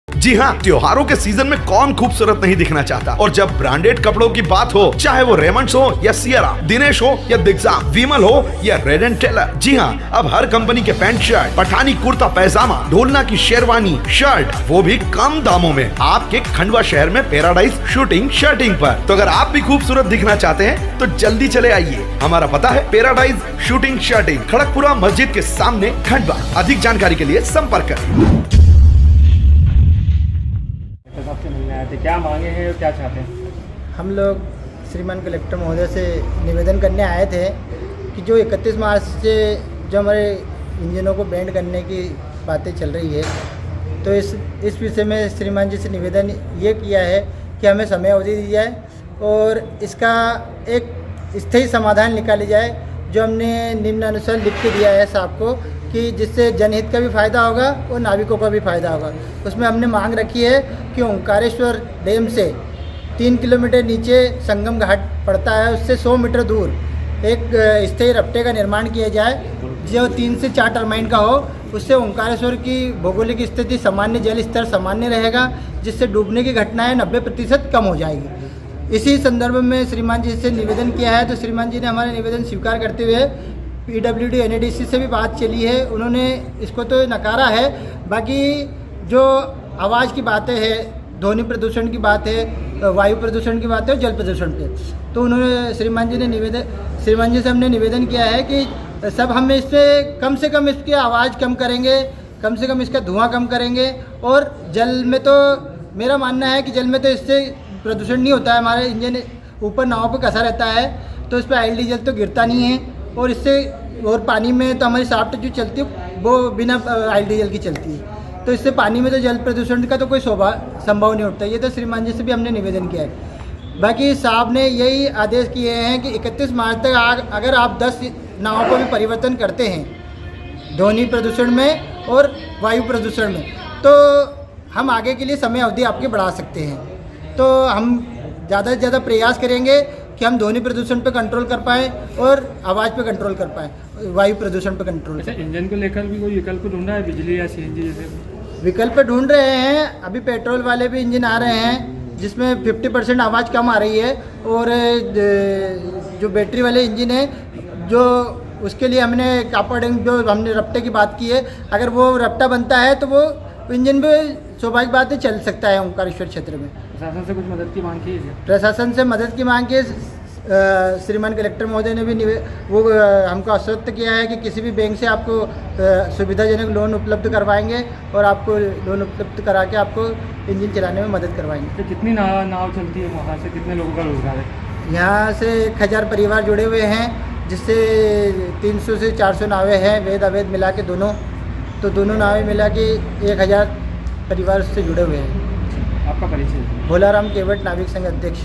जी हाँ, त्योहारों के सीजन में कौन खूबसूरत नहीं दिखना चाहता। और जब ब्रांडेड कपड़ों की बात हो, चाहे वो रेमंड्स हो या सियरा, दिनेश हो या दिग्जाम, विमल हो या रेड एंड टेलर, जी हाँ, अब हर कंपनी के पैंट शर्ट, पठानी कुर्ता पैजामा, ढोलना की शेरवानी शर्ट, वो भी कम दामों में आपके खंडवा शहर में पैराडाइज शूटिंग शर्टिंग पर। तो अगर आप भी खूबसूरत दिखना चाहते हैं तो जल्दी चले आइए। हमारा पता है पैराडाइज शूटिंग शर्टिंग, खड़गपुरा मस्जिद के सामने, खंडवा। अधिक जानकारी के लिए संपर्क करें। सबसे मिलने आए थे, क्या मांगे हैं और क्या चाहते हैं? हम लोग श्रीमान कलेक्टर महोदय से निवेदन करने आए थे कि जो 31 मार्च से जो हमारे इंजनों को बैंड करने की बातें चल रही है, तो इस विषय में श्रीमान जी से निवेदन ये किया है कि हमें समय अवधि दी जाए और इसका एक स्थायी समाधान निकाली जाए, जो हमने निम्नानुसार लिख के दिया है साहब को, कि जिससे जनहित का भी फ़ायदा होगा और नाविकों का भी फ़ायदा होगा। उसमें हमने मांग रखी है कि ओंकारेश्वर डैम से 3 किलोमीटर नीचे संगम घाट पड़ता है, उससे 100 मीटर दूर एक स्थायी रपटे का निर्माण किया जाए, जो 3 से 4 टरमाइन का हो। उससे ओंकारेश्वर की भौगोलिक स्थिति सामान्य, जल स्तर सामान्य रहेगा, जिससे डूबने की घटनाएँ 90% कम हो जाएगी। इसी संदर्भ में श्रीमान जी से निवेदन किया है, तो श्रीमान जी ने हमारे निवेदन स्वीकार करते हुए PWD NADC से भी बात चली है, उन्होंने इसको तो नकारा है। बाकी जो आवाज़ की बातें हैं, ध्वनि प्रदूषण की बात है, वायु प्रदूषण की बात है और जल प्रदूषण पे, तो उन्होंने श्रीमान जी से हमने निवेदन किया है कि सब हम इससे कम इसकी आवाज़ कम करेंगे, कम से कम इसका धुआं कम करेंगे। और जल में तो मेरा मानना है कि जल में तो इससे प्रदूषण नहीं होता है, हमारे इंजन ऊपर नाव पर कसा रहता है, तो इस पर ऑयल डीजल तो गिरता नहीं है। और इससे और पानी में तो हमारी साफ्ट जो चलती है वो बिना ऑयल डीजल की चलती है, तो इससे पानी में तो जल प्रदूषण का तो कोई संभव नहीं उठता। ये तो श्रीमान जी से भी हमने निवेदन किया है। बाकी साहब ने यही आदेश किए हैं कि 31 मार्च तक अगर आप 10 नावों को भी परिवर्तन करते हैं ध्वनि प्रदूषण में और वायु प्रदूषण में, तो हम आगे के लिए समय अवधि आपकी बढ़ा सकते हैं। तो हम ज़्यादा से ज़्यादा प्रयास करेंगे कि हम ध्वनि प्रदूषण पे कंट्रोल कर पाएँ और आवाज़ पे कंट्रोल कर पाएँ, वायु प्रदूषण पे कंट्रोल। अच्छा, इंजन को लेकर भी कोई विकल्प ढूंढा है, बिजली या CNG जैसे? विकल्प ढूंढ रहे हैं, अभी पेट्रोल वाले भी इंजन आ रहे हैं जिसमें 50% आवाज़ कम आ रही है, और जो बैटरी वाले इंजन है जो उसके लिए हमने कापड़िंग जो हमने रपटे की बात की है, अगर वो रपटा बनता है तो वो इंजन भी स्वाभाविक बात है चल सकता है ओंकारेश्वर क्षेत्र में। प्रशासन से कुछ मदद की मांग की है? प्रशासन से मदद की मांग की श्रीमान कलेक्टर महोदय ने भी हमको आश्वस्त किया है कि किसी भी बैंक से आपको सुविधाजनक लोन उपलब्ध करवाएंगे और आपको लोन उपलब्ध करा के आपको इंजन चलाने में मदद करवाएंगे। तो कितनी नाव चलती है वहाँ से, कितने लोगों का रोजगार है? यहाँ से 1000 परिवार जुड़े हुए हैं, जिससे 300 से 400 नावें हैं, वेद अवैध मिला के दोनों, तो दोनों नावें मिला के 1000 परिवार उससे जुड़े हुए हैं। आपका परिचय? भोलाराम केवट, नाविक संघ अध्यक्ष।